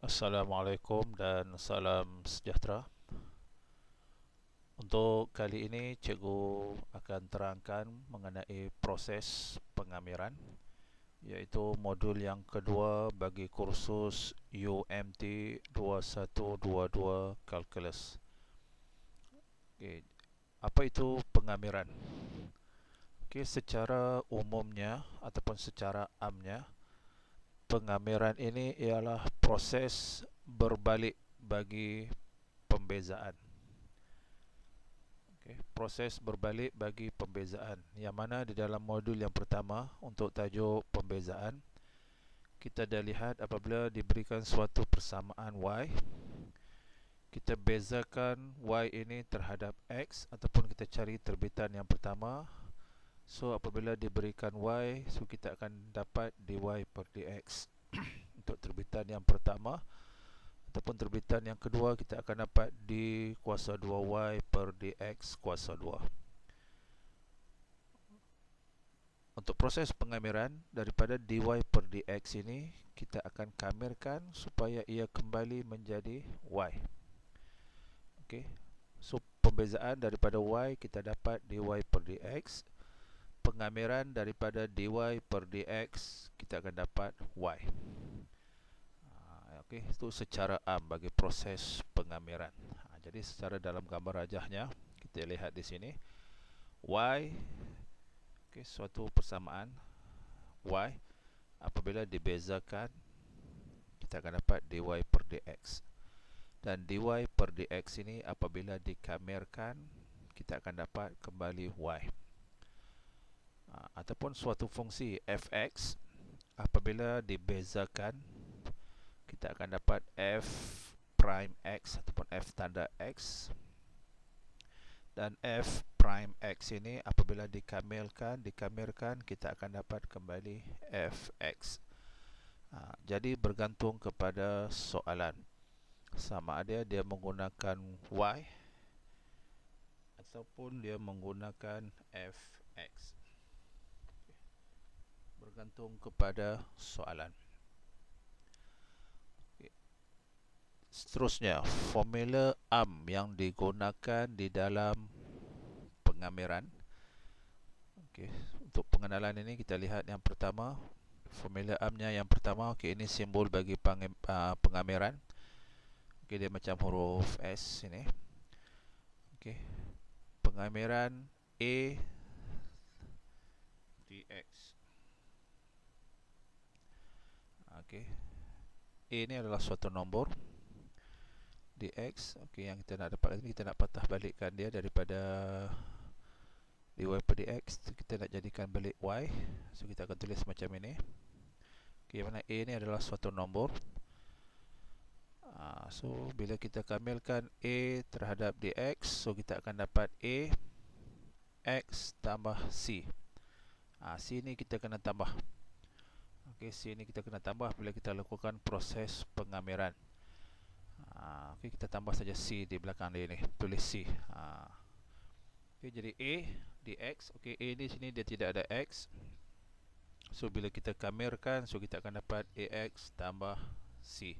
Assalamualaikum dan salam sejahtera. Untuk kali ini, cikgu akan terangkan mengenai proses pengamiran, iaitu modul yang kedua bagi kursus UMT 2122 Calculus. Okey, apa itu pengamiran? Okey, secara umumnya ataupun secara amnya, pengamiran ini ialah proses berbalik bagi pembezaan. Okay. Proses berbalik bagi pembezaan, yang mana di dalam modul yang pertama untuk tajuk pembezaan, kita dah lihat apabila diberikan suatu persamaan Y, kita bezakan Y ini terhadap X ataupun kita cari terbitan yang pertama. So apabila diberikan Y, so kita akan dapat dy per dx. Untuk terbitan yang pertama ataupun terbitan yang kedua, kita akan dapat d kuasa 2y per dx kuasa 2. Untuk proses pengamiran daripada dy per dx ini, kita akan kamirkan supaya ia kembali menjadi y. Okey. So pembezaan daripada y, kita dapat dy per dx. Pengamiran daripada dy per dx, kita akan dapat y. Okey, itu secara am bagi proses pengamiran. Jadi secara dalam gambar rajahnya, kita lihat di sini y, okey, suatu persamaan y apabila dibezakan, kita akan dapat dy per dx. Dan dy per dx ini apabila dikamirkan, kita akan dapat kembali y. Ataupun suatu fungsi fx apabila dibezakan, kita akan dapat f prime x ataupun f tanda x. Dan f prime x ini apabila dikamirkan, kita akan dapat kembali fx. Jadi bergantung kepada soalan, sama ada dia menggunakan y ataupun dia menggunakan fx. Bergantung kepada soalan. Seterusnya, formula AM yang digunakan di dalam pengamiran. Okey, untuk pengenalan ini kita lihat yang pertama, formula AM-nya yang pertama. Okey, ini simbol bagi pengamiran. Okey, dia macam huruf S ini. Okey, pengamiran A dx. Okey, A ini adalah suatu nombor dx. Okey, yang kita nak dapat ini, kita nak patah balikkan dia daripada dy per dx, kita nak jadikan balik y. So kita akan tulis macam ini. Okey, mana a ni adalah suatu nombor. So bila kita kamilkan a terhadap dx, so kita akan dapat a x tambah c. C ni kita kena tambah. Okey, c ni kita kena tambah bila kita lakukan proses pengamiran. Okey, kita tambah saja c di belakang dia ni, tulis c. Okey, jadi a dx. Okey, a di sini dia tidak ada x. So bila kita kamirkan, so kita akan dapat ax tambah c.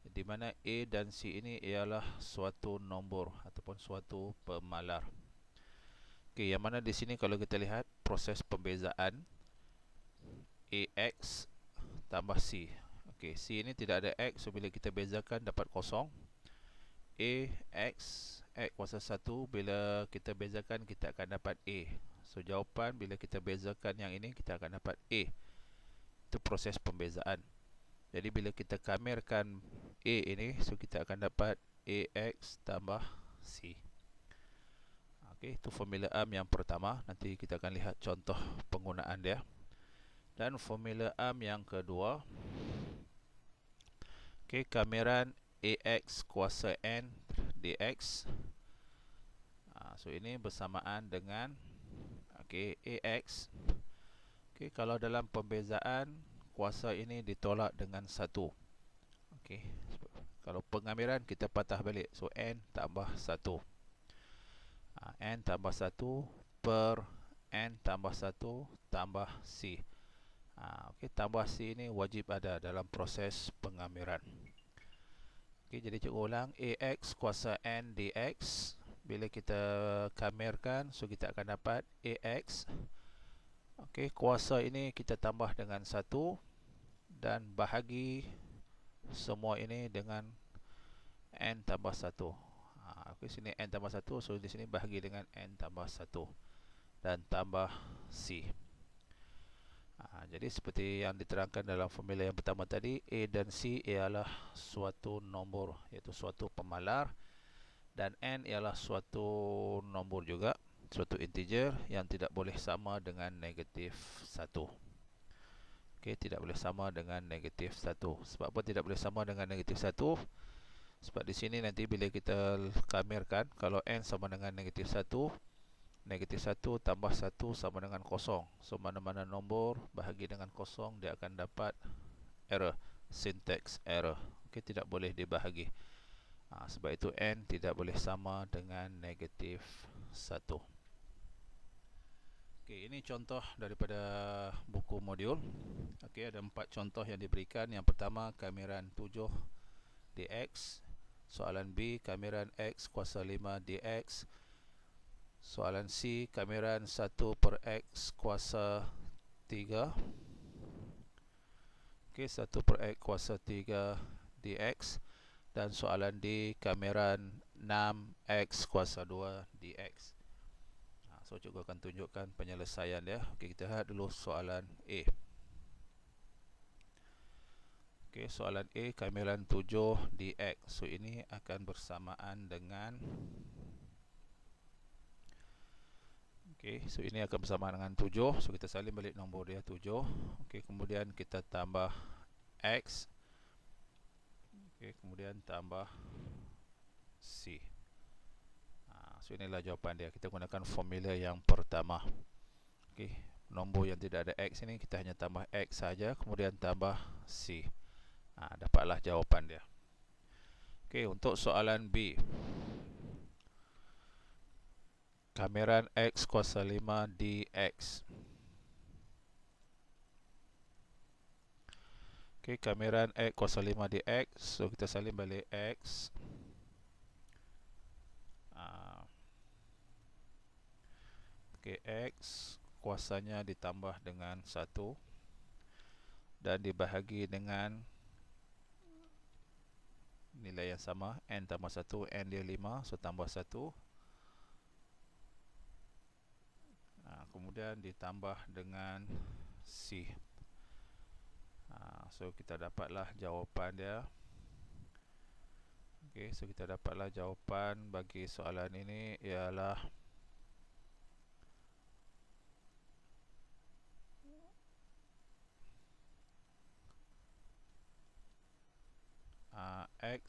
Di mana a dan c ini ialah suatu nombor ataupun suatu pemalar. Okey, yang mana di sini kalau kita lihat proses pembezaan ax tambah c. Okey, c ini tidak ada x, so bila kita bezakan dapat kosong. Ax, x kuasa 1, bila kita bezakan kita akan dapat a. So jawapan bila kita bezakan yang ini, kita akan dapat a. Itu proses pembezaan. Jadi bila kita kamirkan a ini, so kita akan dapat ax tambah c. Okey, itu formula AM yang pertama. Nanti kita akan lihat contoh penggunaan dia. Dan formula AM yang kedua, okey, kamiran ax kuasa n dx. So ini bersamaan dengan okey, ax. Okey, kalau dalam pembezaan, kuasa ini ditolak dengan 1. Okey, kalau pengamiran kita patah balik, so n tambah 1. N tambah 1 per n tambah 1 tambah c. Okey, tambah C ini wajib ada dalam proses pengamiran. Okey, jadi cikgu ulang, AX kuasa N dx. Bila kita kamirkan, so kita akan dapat AX. Okey, kuasa ini kita tambah dengan 1 dan bahagi semua ini dengan N tambah 1. Okey, sini N tambah 1, so di sini bahagi dengan N tambah 1 dan tambah C. Jadi seperti yang diterangkan dalam formula yang pertama tadi, A dan C ialah suatu nombor, iaitu suatu pemalar, dan N ialah suatu nombor juga, suatu integer yang tidak boleh sama dengan negatif 1. Okey, tidak boleh sama dengan negatif 1. Sebab apa tidak boleh sama dengan negatif 1? Sebab di sini nanti bila kita kamirkan, kalau N sama dengan negatif 1, negatif 1 tambah 1 sama dengan kosong. So mana-mana nombor bahagi dengan kosong, dia akan dapat error, syntax error. Okey, tidak boleh dibahagi. Sebab itu N tidak boleh sama dengan negatif 1. Okey, ini contoh daripada buku modul. Okey, ada 4 contoh yang diberikan. Yang pertama, kamiran 7 dx. Soalan B, kamiran X kuasa 5 dx. Soalan C, kamiran 1 per X kuasa 3. Okey, 1 per X kuasa 3 dx. Dan soalan D, kamiran 6X kuasa 2 dx. So, cikgu akan tunjukkan penyelesaian dia. Okey, kita lihat dulu soalan A. Okey, soalan A, kamiran 7 dx. So, ini akan bersamaan dengan so ini akan bersama dengan 7. So kita salin balik nombor dia 7. Okey, kemudian kita tambah X. Okey, kemudian tambah C. So inilah jawapan dia. Kita gunakan formula yang pertama. Okey, nombor yang tidak ada X ini kita hanya tambah X saja, kemudian tambah C. Dapatlah jawapan dia. Okey, untuk soalan B, kamiran X kuasa 5 dx. Okey, kamiran X kuasa 5 dx. So kita salin balik X. Okey, X kuasanya ditambah dengan 1 dan dibahagi dengan nilai yang sama, N tambah 1, N dia 5, so tambah 1. Kemudian ditambah dengan C. So kita dapatlah jawapan dia. Okey, so kita dapatlah jawapan bagi soalan ini ialah X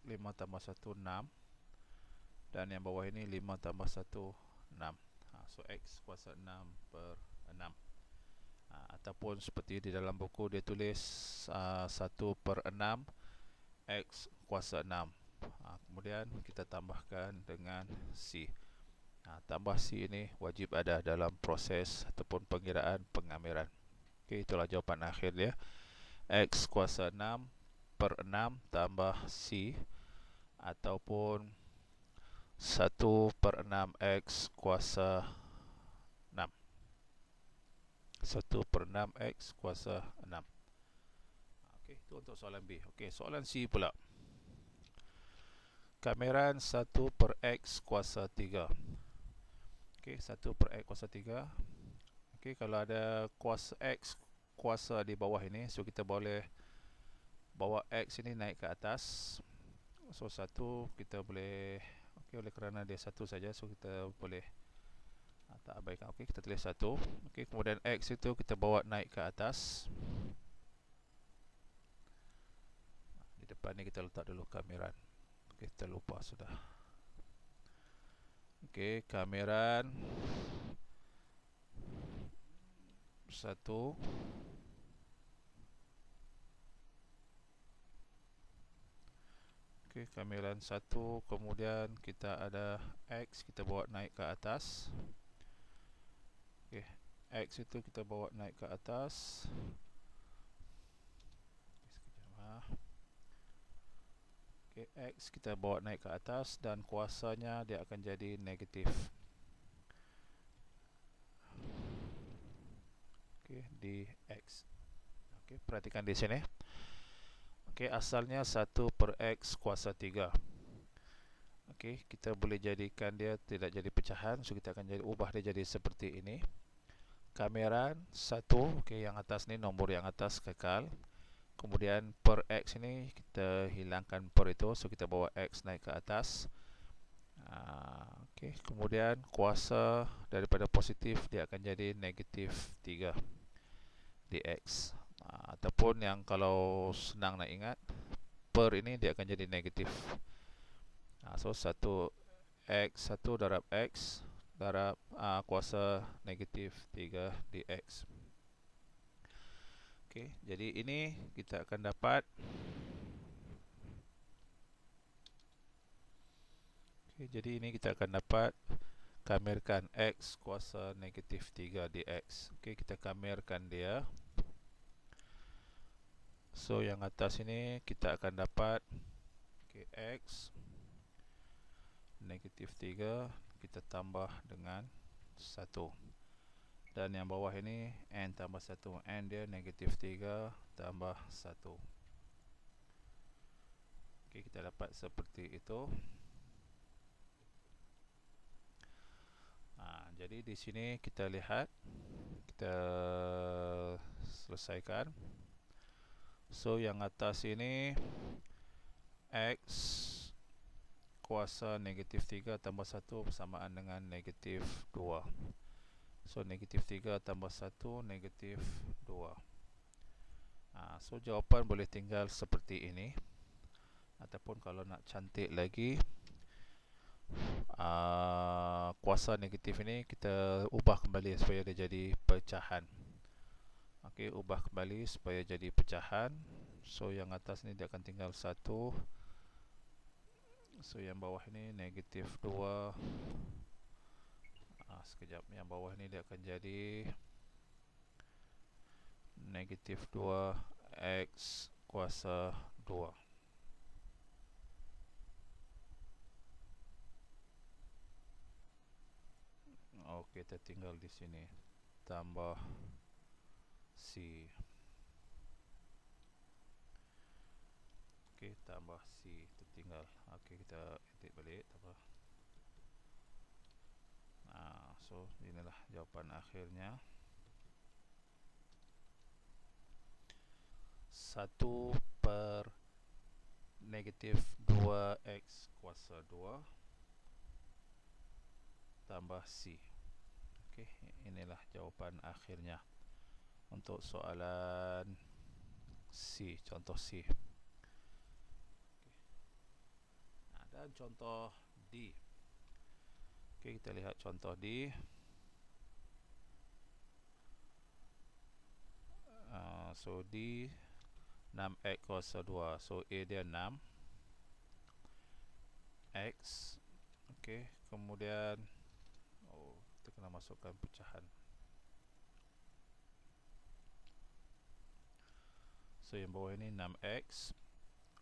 5 tambah 1, 6. Dan yang bawah ini 5 tambah 1, 6. So X kuasa 6 per 6. Ataupun seperti di dalam buku dia tulis 1 per 6 X kuasa 6. Kemudian kita tambahkan dengan C. Tambah C ini wajib ada dalam proses ataupun pengiraan pengamiran. Okey, itulah jawapan akhir dia. X kuasa 6 per 6 tambah C, ataupun 1 per 6 X kuasa 6. 1 per 6 X kuasa 6. Okey, itu untuk soalan B. Okey, soalan C pula. Kamiran 1 per X kuasa 3. Okey, 1 per X kuasa 3. Okey, kalau ada kuasa X kuasa di bawah ini, so kita boleh bawa X ini naik ke atas. So 1 kita boleh, okey, oleh kerana dia 1 saja, so kita boleh tak abaikan. Okey, kita tulis 1. Okey, kemudian X itu kita bawa naik ke atas. Di depan ni kita letak dulu kamiran. Okey, kita lupa sudah. Okey, kamiran 1 Okey, kamiran 1, kemudian kita ada X, kita bawa naik ke atas. Okey, X itu kita bawa naik ke atas. Sekejap. Okay, X kita bawa naik ke atas dan kuasanya dia akan jadi negatif. Okay, di X. Okay, perhatikan di sini. Okay, asalnya 1 per X kuasa 3. Okay, kita boleh jadikan dia tidak jadi pecahan. So, kita akan ubah dia jadi seperti ini. Kameran 1, okay, yang atas ni nombor yang atas kekal. Kemudian per X ini kita hilangkan per itu, so kita bawa X naik ke atas. Okay. Kemudian kuasa daripada positif dia akan jadi negatif 3 dx. Ataupun yang kalau senang nak ingat, per ini dia akan jadi negatif. So 1x 1 darab x darab kuasa negatif 3 dx. Okay, jadi ini kita akan dapat jadi ini kita akan dapat kamerkan x kuasa negatif 3 dx. Okay, kita kamerkan dia. So yang atas ini kita akan dapat x negatif 3 kita tambah dengan 1. Dan yang bawah ini n tambah 1, n dia negatif 3 tambah 1. Okay, kita dapat seperti itu. Jadi di sini kita lihat, kita selesaikan. So yang atas ini x kuasa negatif 3 tambah 1 bersamaan dengan negatif 2. So negatif 3 tambah 1 negatif 2. So jawapan boleh tinggal seperti ini. Ataupun kalau nak cantik lagi, kuasa negatif ini kita ubah kembali supaya dia jadi pecahan. Okey, ubah kembali supaya jadi pecahan. So yang atas ni dia akan tinggal 1. So yang bawah ini negatif 2. Sekejap, yang bawah ni dia akan jadi negatif 2 x kuasa 2. Okey, kita tinggal di sini tambah C. Okey, tambah C tertinggal. Okey, kita edit balik tambah. So inilah jawapan akhirnya. 1 per negatif 2x kuasa 2 tambah C. Okey, inilah jawapan akhirnya untuk soalan C, contoh C. Dan contoh D. Okey, kita lihat contoh D. So D 6x kuasa 2. So A dia 6 X. Okey, kemudian kita kena masukkan pecahan. So yang bawah ini 6x.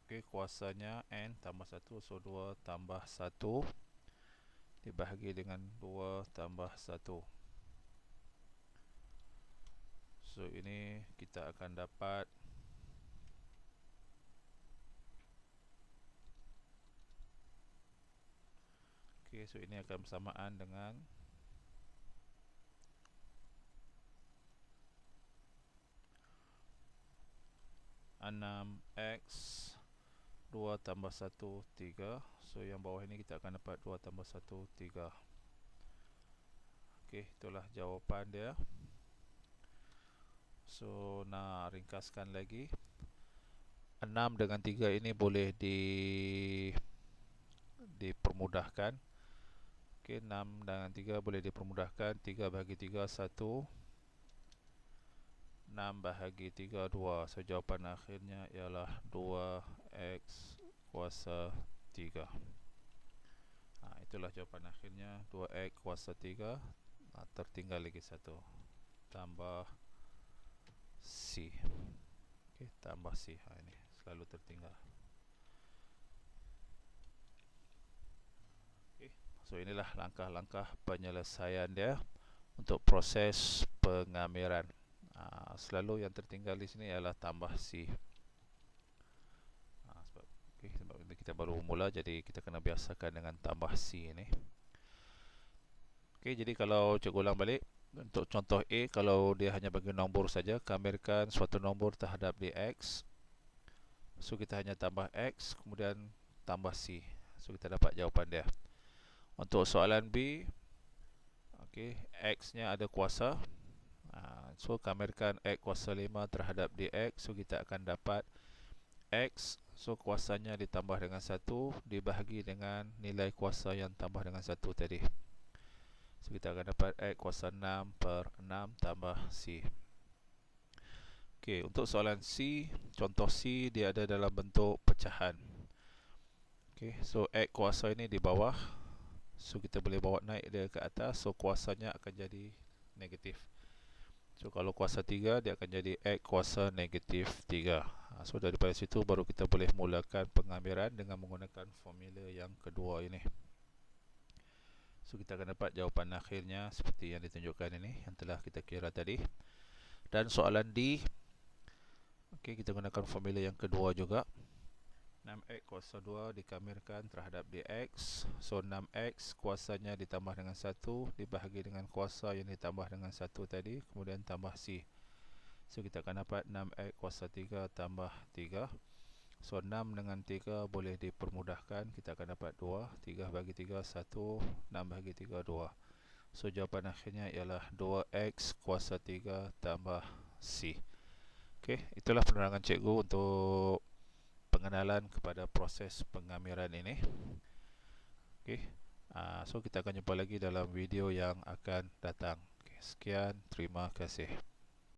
Okey, kuasanya n tambah 1. So 2 tambah 1 dibahagi dengan 2 tambah 1. So ini kita akan dapat so ini akan bersamaan dengan 6x 2 tambah 1 3. So yang bawah ini kita akan dapat 2 tambah 1 3. Okey, itulah jawapan dia. So nak ringkaskan lagi, 6 dengan 3 ini boleh dipermudahkan. Okey, 6 dengan 3 boleh dipermudahkan. 3 bahagi 3 1, 6 bahagi 3 2. So jawapan akhirnya ialah 2x kuasa 3. Itulah jawapan akhirnya 2x kuasa 3. Tertinggal lagi 1. tambah C. Okey, tambah C. Ini selalu tertinggal. Okey, so inilah langkah-langkah penyelesaian dia untuk proses pengamiran. Selalu yang tertinggal di sini ialah tambah C. Sebab ini kita baru mula, jadi kita kena biasakan dengan tambah C ini. Okey, jadi kalau cikgu ulang balik untuk contoh A, kalau dia hanya bagi nombor saja, kamirkan suatu nombor terhadap dx. So kita hanya tambah x, kemudian tambah C. So kita dapat jawapan dia. Untuk soalan B, okey, x-nya ada kuasa. So kamirkan x kuasa 5 terhadap dx. So kita akan dapat x, so kuasanya ditambah dengan 1 dibahagi dengan nilai kuasa yang tambah dengan 1 tadi. So kita akan dapat x kuasa 6 per 6 tambah C. Okey, untuk soalan C, contoh C dia ada dalam bentuk pecahan. Okey, so x kuasa ini di bawah. So kita boleh bawa naik dia ke atas, so kuasanya akan jadi negatif. So kalau kuasa 3, dia akan jadi x kuasa negatif 3. So daripada situ baru kita boleh mulakan pengamiran dengan menggunakan formula yang kedua ini. So kita akan dapat jawapan akhirnya seperti yang ditunjukkan ini, yang telah kita kira tadi. Dan soalan D, okey, kita gunakan formula yang kedua juga. 6x kuasa 2 dikamirkan terhadap dx. So 6x kuasanya ditambah dengan 1 dibahagi dengan kuasa yang ditambah dengan 1 tadi, kemudian tambah C. So kita akan dapat 6x kuasa 3 tambah 3. So 6 dengan 3 boleh dipermudahkan, kita akan dapat 2. 3 bagi 3 1, 6 bagi 3 2. So jawapan akhirnya ialah 2x kuasa 3 tambah C. Okey, itulah penerangan cikgu untuk pengenalan kepada proses pengamiran ini. Okey, so kita akan jumpa lagi dalam video yang akan datang. Okay, sekian, terima kasih.